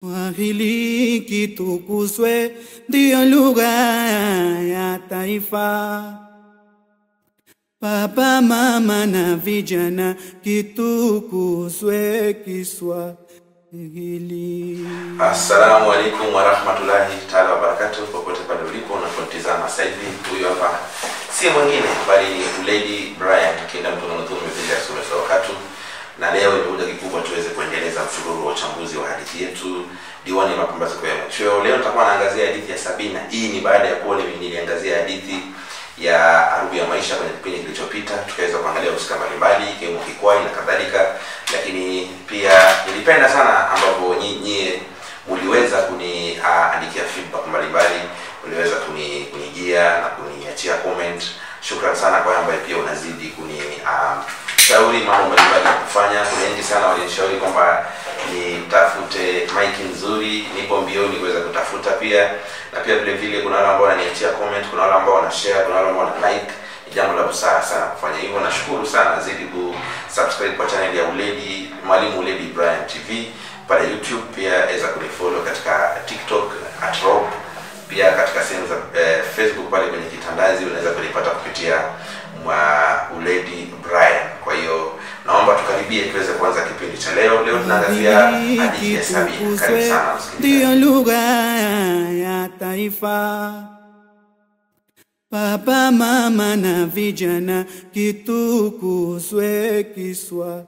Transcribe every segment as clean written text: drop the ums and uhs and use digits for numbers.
Swahili kitukuzwe, ndiyo lugha ya taifa. Baba, mama na vijana, kitukuzwe Kiswahili. Assalamu alaikum wa rahmatullahi ta'ala wa barakatuh. Popote pale ulipo unapotazama sasa hivi, huyu hapa si mwingine bali ni Lady Brian Kenda Mtume vile asomesa wakati. Na leo ni muda kikubwa tuweze kuendeleza msururu wa uchambuzi wa hadithi yetu Diwani ya Mapambazuko ya Machweo. Leo tutakuwa naangazia hadithi ya Sabina. Hii ni baada ya kuona niliangazia hadithi ya Arubu ya Maisha kwenye kipindi kilichopita, tukaweza kuangalia husika mbalimbali ikiwemo Kikwai na kadhalika. Lakini pia nilipenda sana ambapo nyie mliweza kuniandikia feedback mbalimbali, mliweza kunijia na kuniachia comment. Shukrani sana kwa ambaye pia unazidi shauri mambo mbalimbali ya kufanya. Kuna wengi sana walinishauri kwamba nitafute mic nzuri, nipo mbioni kuweza kutafuta pia. Na pia vile vile kuna wale ambao wananiachia comment, kuna wale ambao wanashare, kuna wale ambao wana like. Ni jambo la busara sana kufanya hivyo. Nashukuru sana, zidi subscribe kwa channel ya Mwalimu Lady Brian TV pale YouTube, pia weza kunifollow katika TikTok @rob, pia katika sehemu za Facebook pale kwenye kitandazi unaweza kunipata kupitia Lady Brian. Kwa hiyo naomba tukaribie tuweze kuanza kipindi cha leo. Leo tunaangazia hadithi ya Sabina. Karibu sana msikilizaji. Ndiyo lugha ya taifa. Baba, mama na vijana, kitukuzwe Kiswahili.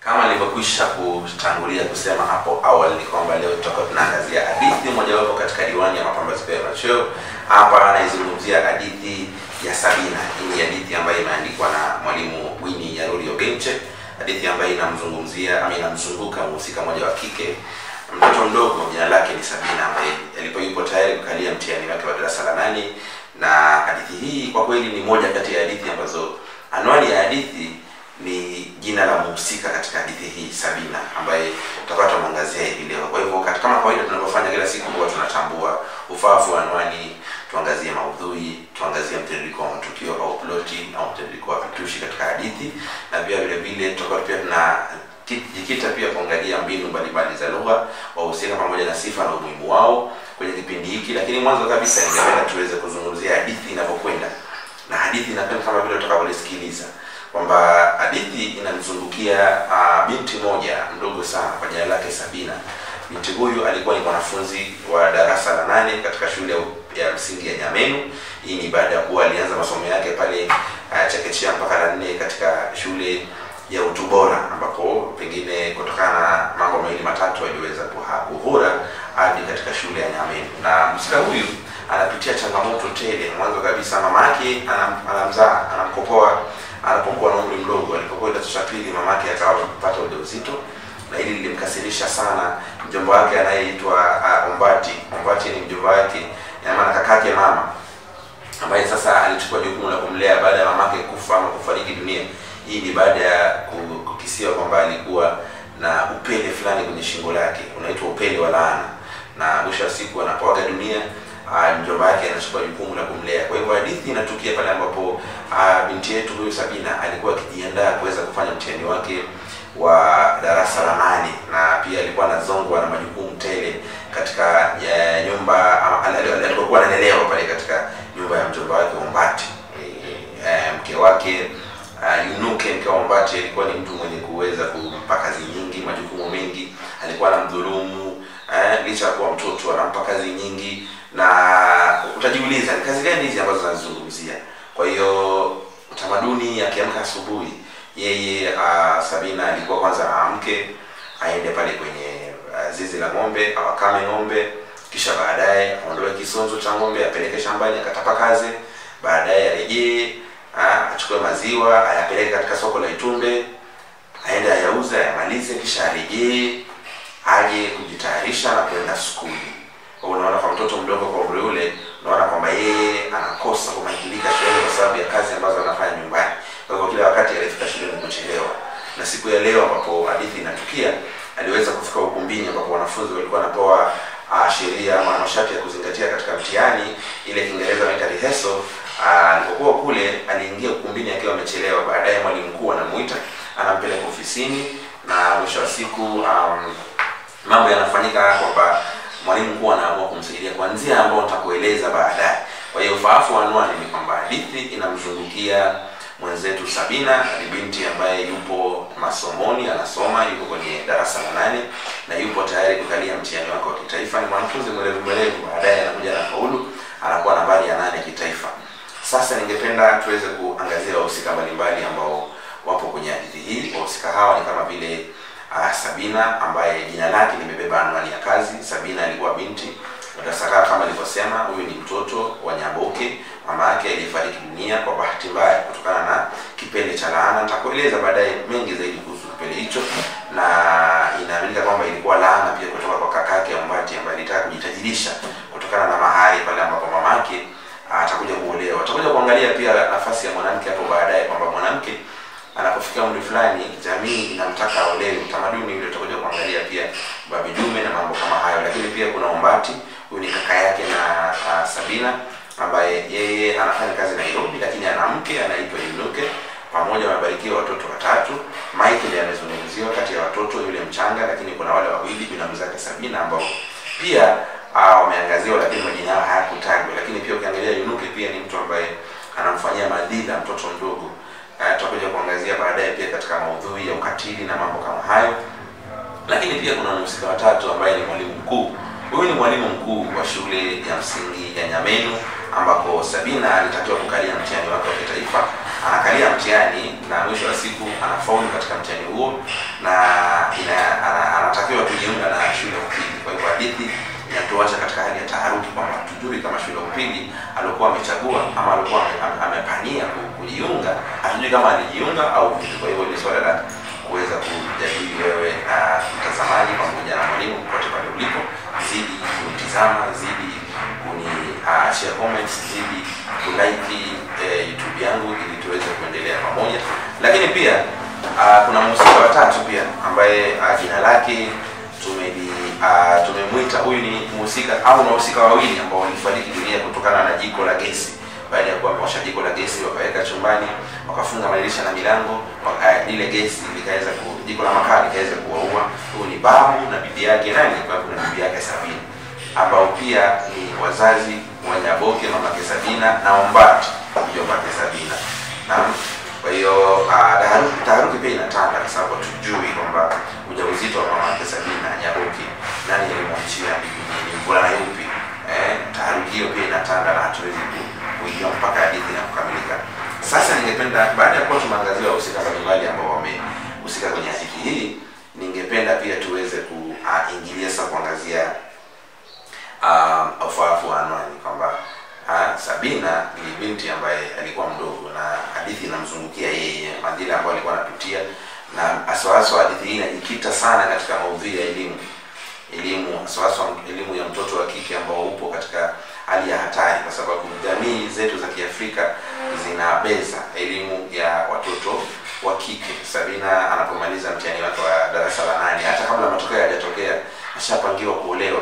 Kama nilivyokwisha kutangulia kusema hapo awali ni kwamba leo tutakuwa tunaangazia hadithi mojawapo katika Diwani ya Mapambazuko ya Machweo. Hapa anaizungumzia hadithi ya Sabina. Hii ni hadithi ambayo imeandikwa na Mwalimu Winnie Nyaruri Ogenche, hadithi ambayo inamzunguka mhusika mmoja wa kike, mtoto mdogo, jina lake ni Sabina, ambaye yupo tayari kukalia mtihani wake wa darasa la 8. Na hadithi hii kwa kweli ni moja kati ya hadithi ambazo anwani ya hadithi ni jina la mhusika katika hadithi hii Sabina, ambaye tutakuwa tunamwangazia hivi leo. Kwa hivyo kama kawaida tunavyofanya kila siku, huwa tunatambua ufahamu wa anwani, tuangazie maudhui, tuangazie mtiririko wa matukio au ploti au mtiririko wa vitushi katika hadithi. Na pia vile vile tutakuwa pia tunajikita pia kuangalia mbinu mbalimbali za lugha, wahusika pamoja na sifa na umuhimu wao kwenye kipindi hiki. Lakini mwanzo kabisa ningependa tuweze kuzungumzia hadithi inapokwenda. Na hadithi inapenda kama vile tutakavyolisikiliza kwamba hadithi inamzungukia binti moja mdogo sana kwa jina lake Sabina. Binti huyu alikuwa ni mwanafunzi wa darasa la 8 katika shule ya msingi ya Nyamenu. Hii ni baada ya kuwa alianza masomo yake pale chekechea mpaka la 4 katika shule ya Utubora, ambapo pengine kutokana na mambo mawili matatu aliweza kuhura hadi katika shule ya Nyamenu. Na msika huyu anapitia changamoto tele. Mwanzo kabisa mamake anamzaa, anamkopoa anapokuwa na umri mdogo. Alipokuwa kidato cha pili, mamake akawa kupata ujauzito, na hili lilimkasirisha sana mjomba wake anayeitwa Ombati. Ombati ni mjomba wake, maana kakake mama, ambaye sasa alichukua jukumu la kumlea baada ya mamake kufa ama kufariki dunia. Hii ni baada ya kukisiwa kwamba alikuwa na upele fulani kwenye shingo lake, unaitwa upele wa laana, na mwisho wa siku anapoaga dunia mjomba wake anachukua jukumu la kumlea. Kwa hivyo hadithi inatukia pale ambapo binti yetu huyu Sabina alikuwa akijiandaa kuweza kufanya mtihani wake wa darasa la 8, na pia alikuwa anazongwa na majukumu tele katika nyumba alikuwa analelewa pale katika nyumba ya mjomba wake Ombati. Mke wake Yunuke, mke wa Ombati, alikuwa ni mtu mwenye kuweza kumpa kazi nyingi, majukumu mengi. Alikuwa anamdhulumu, licha ya kuwa mtoto anampa kazi nyingi. Na utajiuliza ni kazi gani hizi ambazo tunazungumzia? Kwa hiyo utamaduni, akiamka asubuhi yeye Sabina alikuwa kwanza aamke aende pale kwenye zizi la ng'ombe, awakame ng'ombe, kisha baadaye aondoe kisonzo cha ng'ombe apeleke shambani akatapakaze, baadaye arejee achukue maziwa ayapeleke katika soko la Itumbe, aende ayauze, ayamalize, kisha arejee aje kujitayarisha na kwenda shule. Unaona, kwa mtoto mdogo kwa umri ule, unaona kwamba yeye anakosa kumajibika shule kwa sababu ya kazi ambazo anafanya nyumbani. Kwa hivyo kila wakati alifika shule kuchelewa. Na siku ya leo ambapo hadithi inatukia, aliweza kufika ukumbini ambapo wanafunzi walikuwa wanapewa sheria ama masharti ya kuzingatia katika mtihani, ile Kiingereza wanaita rehearsal. Alipokuwa kule aliingia ukumbini akiwa amechelewa. Baadaye mwalimu mkuu anamuita, anampeleka ofisini, na mwisho wa siku mambo yanafanyika kwamba mwalimu mkuu anaamua kumsaidia kwa njia ambayo nitakueleza baadaye. Kwa hiyo faafu wa anwani ni kwamba hadithi inamzungukia mwenzetu Sabina, ni binti ambaye yupo masomoni, anasoma, yuko kwenye darasa la 8 na yupo tayari kukalia mtihani wake wa kitaifa. Ni mwanafunzi mwerevu, baadaye anakuja na faulu, anakuwa nambari ya 8 kitaifa. Sasa ningependa tuweze kuangazia wahusika mbalimbali ambao wapo kwenye hadithi hii. Wahusika hawa ni kama vile Sabina ambaye jina lake limebeba anwani ya kazi. Sabina alikuwa binti Utasaka kama nilivyosema, huyu ni mtoto wa Nyaboke, mama yake alifariki dunia kwa bahati mbaya kutokana na kipele cha laana. Nitakueleza baadaye mengi zaidi kuhusu kipele hicho, na inaaminika kwamba ilikuwa laana pia kutoka kwa kakake Ombati ambaye alitaka kujitajirisha kutokana na mahari pale ambapo mamake atakuja kuolewa. Tutakuja kuangalia pia nafasi ya mwanamke hapo baadaye, kwamba mwanamke anapofikia umri fulani jamii inamtaka aolewe, utamaduni ule tutakuja kuangalia pia babi dume na mambo kama hayo. Lakini pia kuna Ombati, huyu ni kaka yake na Sabina ambaye yeye anafanya kazi Nairobi, lakini ana mke anaitwa Yunuke, pamoja wamebarikiwa watoto 3. Michael amezungumziwa kati ya watoto yule mchanga, lakini kuna wale wawili binamu zake Sabina ambao pia wameangaziwa, lakini majina yao hayakutajwa. Lakini pia ukiangalia Yunuke pia ni mtu ambaye anamfanyia madhila mtoto mdogo. Tutakuja kuangazia baadaye pia katika maudhui ya ukatili na mambo kama hayo. Lakini pia kuna mhusika wa 3 ambaye ni mwalimu mkuu. Huyu ni mwalimu mkuu wa shule ya msingi ya Nyamenu, ambako Sabina alitakiwa kukalia mtihani wake wa kitaifa. Anakalia mtihani na mwisho wa siku anafaulu katika mtihani huo, na anatakiwa kujiunga na shule ya upili. Kwa hivyo hadithi inatuacha katika hali ya taharuki kwamba hatujui kama shule ya upili alikuwa amechagua ama alikuwa amepania kujiunga, hatujui kama alijiunga au vipi. Kwa hivyo ni swala la kuweza kujadili wewe mtazamaji pamoja na mwalimu popote pale ulipo. Zidi kutizama, zidi share comments, zidi kulike YouTube yangu ili tuweze kuendelea pamoja. Lakini pia kuna mhusika wa 3 pia ambaye jina lake tumemwita, huyu ni mhusika au wahusika wawili ambao walifariki dunia kutokana na jiko la gesi. Baada ya kuwa wamewasha jiko la gesi, wakaweka chumbani, wakafunga madirisha na milango, ile gesi likaweza jiko la makaa likaweza kuwaua. Huyu ni babu na bibi yake kuna bibi yake Sabina, ambao pia ni wazazi wa Nyaboke, mamake Sabina, na Ombati mjomba Sabina. Kwa hiyo taharuki pia inatanda kwa sababu tujui kwamba ujauzito wa mamake Sabina Nyaboke nani alimwachia, ni mvulana yupi. Taharuki hiyo pia inatanda na hatuwezi kuingia mpaka hadithi na kukamilika. Sasa ningependa baada ya kuwa tumeangazia wahusika mbalimbali ambao wamehusika kwenye hadithi hii, ningependa pia tuweze kuingilia sasa kuangazia ufahamu wa anwani kwamba Sabina ni binti ambaye alikuwa mdogo na hadithi inamzungukia yeye, madhila ambayo alikuwa anapitia, na aswaswa hadithi hii inajikita sana katika maudhui ya elimu aswaswa elimu ya mtoto wa kike ambao upo katika hali ya hatari, kwa sababu jamii zetu za Kiafrika zinabeza elimu ya watoto wa kike. Sabina anapomaliza mtihani wake wa darasa la 8, hata kabla matokeo hayajatokea ashapangiwa kuolewa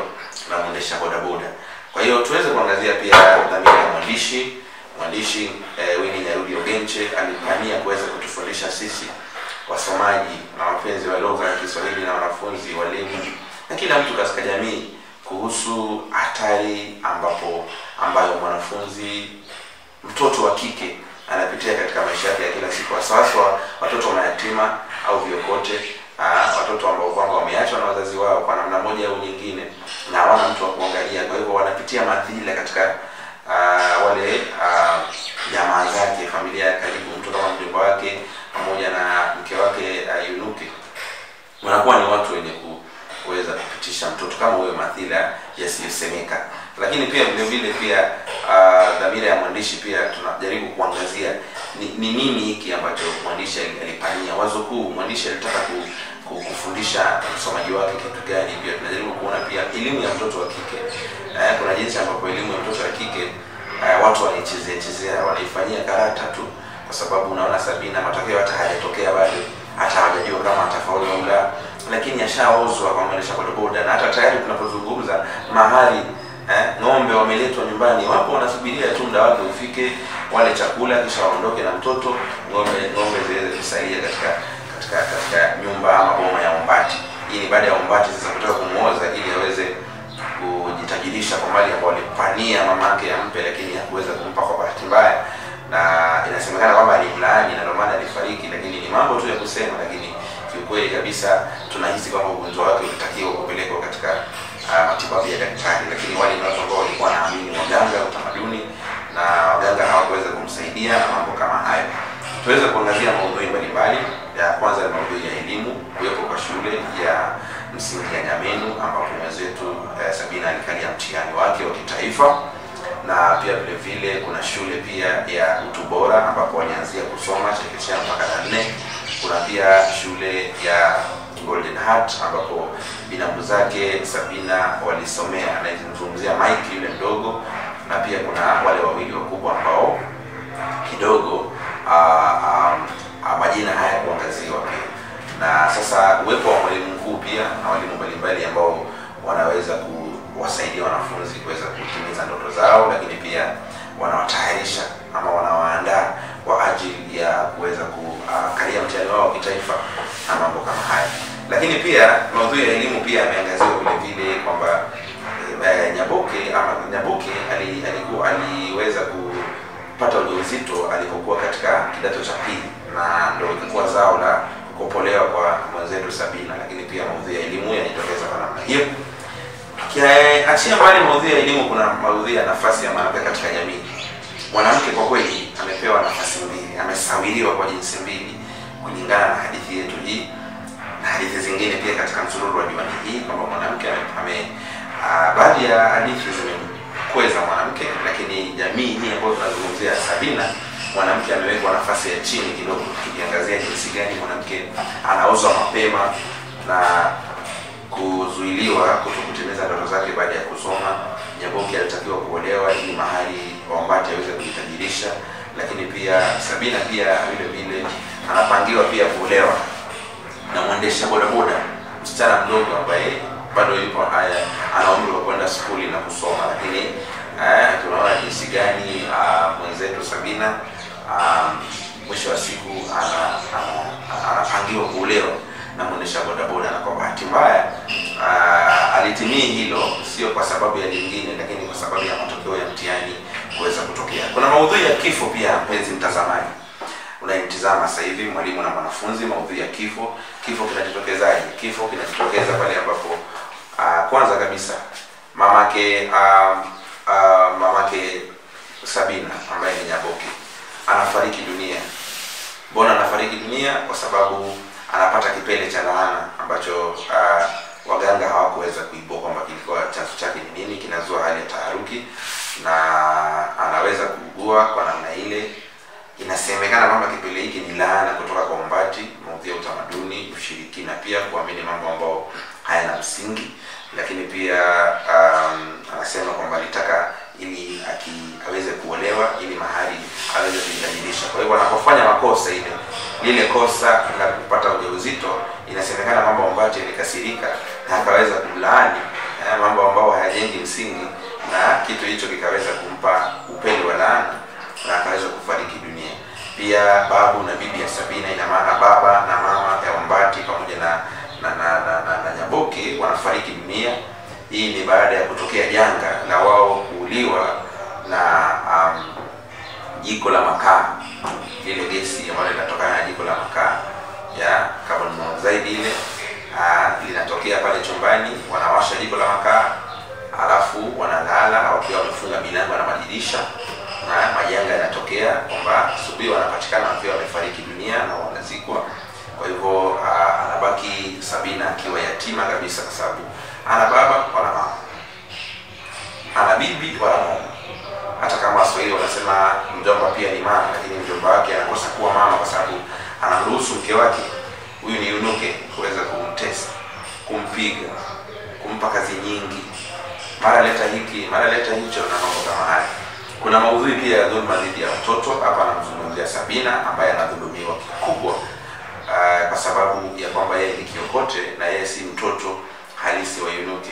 na mwendesha bodaboda. Kwa hiyo tuweze kuangazia pia dhamira ya mwandishi Winnie Nyarudi Ogenche. Alipania kuweza kutufundisha sisi wasomaji na wapenzi wa lugha ya Kiswahili na wanafunzi, walimu na kila mtu katika jamii kuhusu hatari ambayo mwanafunzi mtoto wa kike anapitia katika maisha yake ya kila siku, hasa watoto mayatima au viokote, watoto ambao kwamba wameachwa na wazazi wao kwa namna moja au nyingine na hawana mtu wa kuangalia. Kwa hivyo wanapitia madhila katika wale jamaa zake, familia ya karibu, mtu kama mjomba wake pamoja na mke wake Yunuke. Wanakuwa ni watu wenye kuweza kupitisha mtoto kama huyo madhila yasiyosemeka. Lakini pia vile pia dhamira ya mwandishi pia tunajaribu kuangazia ni nini hiki ambacho mwandishi alipania. Wazo kuu mwandishi alitaka kufundisha msomaji wake kitu gani. Pia tunajaribu kuona pia elimu ya mtoto wa kike. Kuna jinsi ambapo elimu ya mtoto wa kike watu wanaichezea wanaifanyia karata tu, kwa sababu unaona Sabina matokeo hata hayatokea bado, hata hawajajua kama atafaulu au la, lakini ashaozwa kwa mwendesha bodaboda, na hata tayari tunapozungumza mahali ng'ombe wameletwa nyumbani, wapo wanasubiria tu muda wake ufike wale chakula kisha waondoke na mtoto, ng'ombe ziweze kusalia katika katika nyumba ama boma ya Ombati. Hii ni baada ya Ombati sasa kutaka kumuoza ili aweze kujitajirisha kwa mali ambayo alipania mamake ampe, lakini hakuweza kumpa kwa bahati mbaya, na inasemekana kwamba alimlaani na ndio maana alifariki. Lakini ni mambo tu ya kusema, lakini kiukweli kabisa tunahisi kwamba ugonjwa wake ulitakiwa kupelekwa katika matibabu ya daktari, lakini wale ni watu ambao walikuwa wanaamini waganga, utamaduni, na waganga hawakuweza kumsaidia na mambo kama hayo. Tuweze kuangazia maudhui mbalimbali. Ya kwanza ni maudhui ya elimu, kuwepo kwa shule ya msingi ya Nyamenu ambapo mwenzetu Sabina alikalia mtihani wake wa kitaifa, na pia vile vile kuna shule pia ya Utu Bora ambapo walianzia kusoma chekechea mpaka la 4. Kuna pia shule ya Golden Heart ambapo binamu zake Sabina walisomea, anazungumzia Mike yule mdogo, na pia kuna wale wawili wakubwa ambao kidogo majina haya kuangaziwa pia. Na sasa uwepo wa mwalimu mkuu pia na walimu mbalimbali ambao wanaweza kuwasaidia wanafunzi kuweza kutimiza ndoto zao, lakini pia wanawatayarisha ama wanawaandaa kwa ajili ya kuweza kukalia mtihani wao wa kitaifa na mambo kama haya. Lakini pia maudhui ya elimu pia yameangaziwa vile vile kwamba Nyaboke aliweza kupata ujauzito alipokuwa katika kidato cha pili, na ndio ilikuwa zao la kupolewa kwa mwenzetu Sabina. Lakini pia maudhui ya elimu yanatokeza kwa namna hiyo. Achia mbali maudhui ya elimu, kuna maudhui ya nafasi ya mwanamke katika jamii. Mwanamke kwa kweli amepewa nafasi mbili, amesawiriwa kwa jinsi mbili kulingana na hadithi yetu hii na hadithi zingine pia katika msururu wa diwani hii, kwamba mwanamke baadhi ya hadithi zimekweza mwanamke, lakini jamii hii ambayo tunazungumzia Sabina, mwanamke amewekwa nafasi ya chini kidogo, kikiangazia jinsi gani mwanamke anaozwa mapema na kuzuiliwa kutokutimiza ndoto zake baada ya kusoma. Nyaboke alitakiwa kuolewa ili mahali Ombati aweze kujitajirisha, lakini pia Sabina pia vile vile anapangiwa pia kuolewa na mwendesha bodaboda, msichana mdogo ambaye bado yupo ana umri wa kwenda shule na kusoma. Lakini tunaona jinsi gani mwenzetu Sabina mwisho wa siku anapangiwa kuolewa na mwendesha bodaboda, na kwa bahati mbaya alitimia hilo, sio kwa sababu ya lingine, lakini kwa sababu ya matokeo ya mtihani kuweza kutokea. Kuna maudhui ya kifo pia, mpenzi mtazamaji unayemtazama sasa hivi, mwalimu na mwanafunzi. Maudhui ya kifo. Kifo kinajitokezaje? Kifo kinajitokeza pale ambapo kwanza kabisa mamake Sabina ambaye ni Nyaboke anafariki dunia. Mbona anafariki dunia? Kwa sababu anapata kipele cha laana ambacho waganga hawakuweza kuibua kwamba kilikuwa chanzo chake ni nini, kinazua hali ya taharuki, na anaweza kuugua kwa namna ile. Inasemekana kwamba kipele hiki ni laana kutoka kwa Ombati, maudhui ya utamaduni, ushirikina, pia kuamini mambo ambayo hayana msingi. Lakini pia anasema kwamba alitaka ili aweze kuolewa ili mahali aweze kujitajirisha. Kwa hivyo anapofanya makosa lile kosa la kupata ujauzito, inasemekana kwamba Ombati alikasirika na akaweza kumlaani mambo ambayo hayajengi msingi, na kitu hicho kikaweza kumpa upele wa laana na akaweza kufariki dunia. Pia babu na bibi ya Sabina, ina maana baba na mama ya Ombati pamoja na Nyaboke wanafariki dunia. Hii ni baada ya kutokea janga la wao kuuliwa na jiko la makaa, ile gesi ambayo inatokana na jiko la makaa ya carbon monoxide ile linatokea pale chumbani, wanawasha jiko la makaa, alafu wanalala wakiwa wamefunga milango na madirisha, na majanga yanatokea kwamba asubuhi wanapatikana wakiwa wamefariki dunia na wanazikwa. Kwa hivyo anabaki Sabina akiwa yatima kabisa, kwa sababu ana baba wala mama, ana bibi wala mama. Hata kama Waswahili wanasema mjomba pia ni mama, lakini mjomba wake anakosa kuwa mama kwa sababu anamruhusu mke wake huyu ni yunuke kuweza kumtesa, kumpiga, kumpa kazi nyingi, mara leta hiki mara leta hicho na mambo kama haya. Kuna maudhui pia ya dhulma dhidi ya watoto. Hapa anamzungumzia Sabina ambaye anadhulumiwa kikubwa kwa sababu ya kwamba yeye ni kiokote na yeye si mtoto halisi wa yunuke.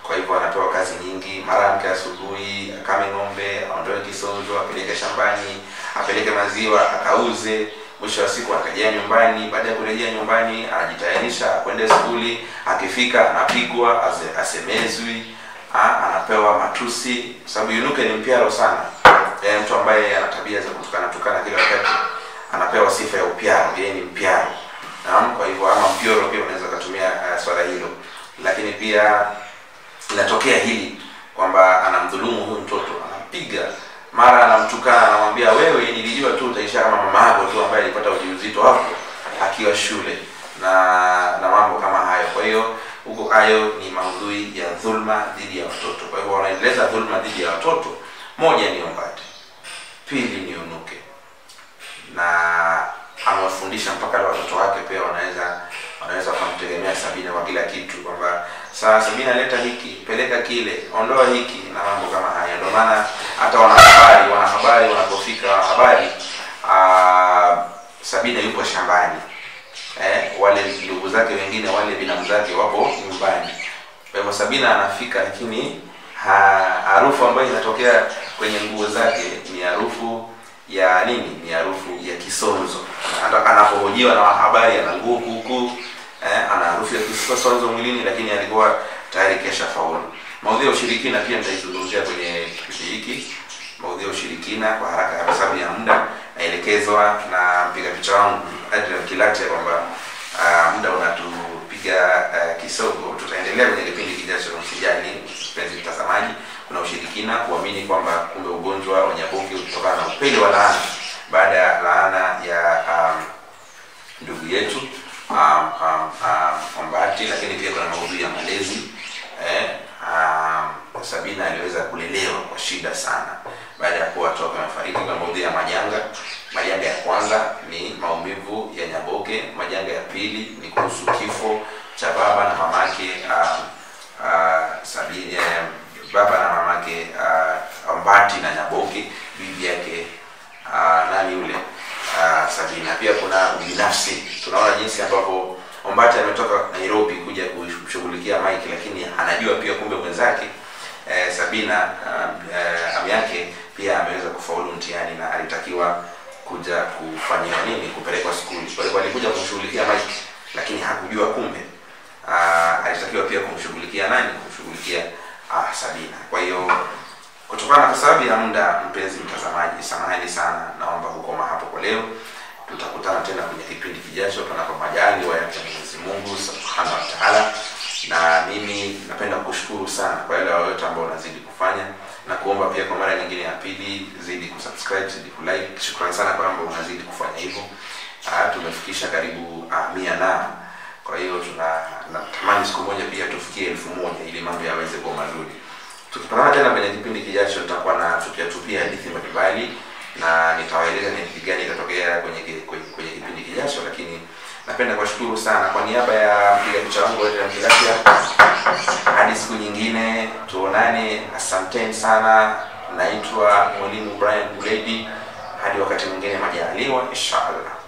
Kwa hivyo anapewa kazi nyingi, mara amke asubuhi akame ng'ombe, aondoe kisonzo, apeleke shambani, apeleke maziwa akauze, Mwisho wa siku akarejea nyumbani. Baada ya kurejea nyumbani anajitayarisha kwenda shule. Akifika anapigwa, asemezwi, anapewa matusi, sababu yunuke ni mpiaro sana. Mtu ambaye ana tabia za kutukana kila wakati anapewa sifa ya upiaro, yeye ni mpiaro. Kwa hivyo ama mpioro pia unaweza kutumia swala hilo. Lakini pia inatokea hili kwamba anamdhulumu huyu mtoto, anampiga, mara anamtukana, anamwambia wewe nilijua tu utaisha kama mama yako tu ambaye alipata ujauzito hapo akiwa shule na mambo kama hayo. Kwa hiyo huko hayo ni maudhui ya dhulma dhidi ya watoto. Kwa hivyo wanaendeleza dhulma dhidi ya watoto. Moja ni Ombati, pili ni Unuke, na amewafundisha mpaka watoto wake pia wanaweza kumtegemea Sabina kwa kila kitu, kwamba saa Sabina leta hiki, peleka kile, ondoa hiki na mambo kama haya. Ndio maana hata wanahabari wanapofika habari Sabina yupo shambani, wale ndugu zake wengine, wale binamu zake wapo nyumbani. Kwa hivyo Sabina anafika, lakini harufu ambayo inatokea kwenye nguo zake ni harufu ya nini? Ni harufu ya kisonzo. Hata anapohojiwa na habari ana nguo kuku, ana harufu ya kisonzo mwilini, lakini alikuwa tayari kesha faulu. Maudhui ya ushirikina pia nitaizungumzia kwenye kipindi hiki. Maudhui ya ushirikina kwa haraka kwa sababu ya muda, naelekezwa na mpiga picha wangu Adrian Kilate kwamba muda unatupiga kisogo. Tutaendelea kwenye kipindi kijacho, msijali mpenzi mtazamaji. Kuna ushirikina, kuamini kwamba kumbe ugonjwa wa Nyaboke kutokana na upele wa laana baada ya laana ya ndugu yetu Ombati. Lakini pia kuna maudhui ya malezi. Sabina aliweza kulelewa kwa shida sana baada ya kuwa watoto wamefariki. Kwa maudhui ya majanga. Majanga ya kwanza ni maumivu ya Nyaboke. Majanga ya pili ni kuhusu kifo cha baba na mamake Sabina, baba na mamake Ombati na Nyaboke, bibi yake nani yule Sabina. Pia kuna ubinafsi. Tunaona jinsi ambavyo Ombati ametoka Nairobi kuja kushughulikia Mike, lakini anajua pia kumbe mwenzake Sabina ami yake pia ameweza kufaulu mtihani na alitakiwa kuja kufanyia nini, kupelekwa skuli. Kwa hivyo alikuja kumshughulikia Mike, lakini hakujua kumbe alitakiwa pia kumshughulikia nani, kumshughulikia Sabina. Kwa hiyo kutokana na sababu ya muda, mpenzi mtazamaji, samahani sana, naomba kukoma hapo kwa leo. Tutakutana tena kwenye kipindi kijacho panapo majaliwa ya Mwenyezi Mungu Subhanahu wa Ta'ala. Na mimi napenda kukushukuru sana kwa yale yote ambao unazidi kufanya, na kuomba pia kwa mara nyingine ya pili zidi kusubscribe, zidi kulike. Shukrani sana kwa ambao unazidi kufanya hivyo. Tumefikisha karibu 100 kwa hiyo tunatamani siku moja pia tufikie 1000 ili mambo yaweze kuwa mazuri. Tukipatana tena kwenye kipindi kijacho, tutakuwa na tupia hadithi mbalimbali na nitawaeleza ni hadithi gani itatokea kwenye kipindi kijacho. Lakini napenda kuwashukuru sana kwa niaba ya mpiga picha wangu wote na mkilasia. Hadi siku nyingine tuonane. Asanteni sana. Naitwa Mwalimu Brian Buledi. Hadi wakati mwingine majaliwa inshallah.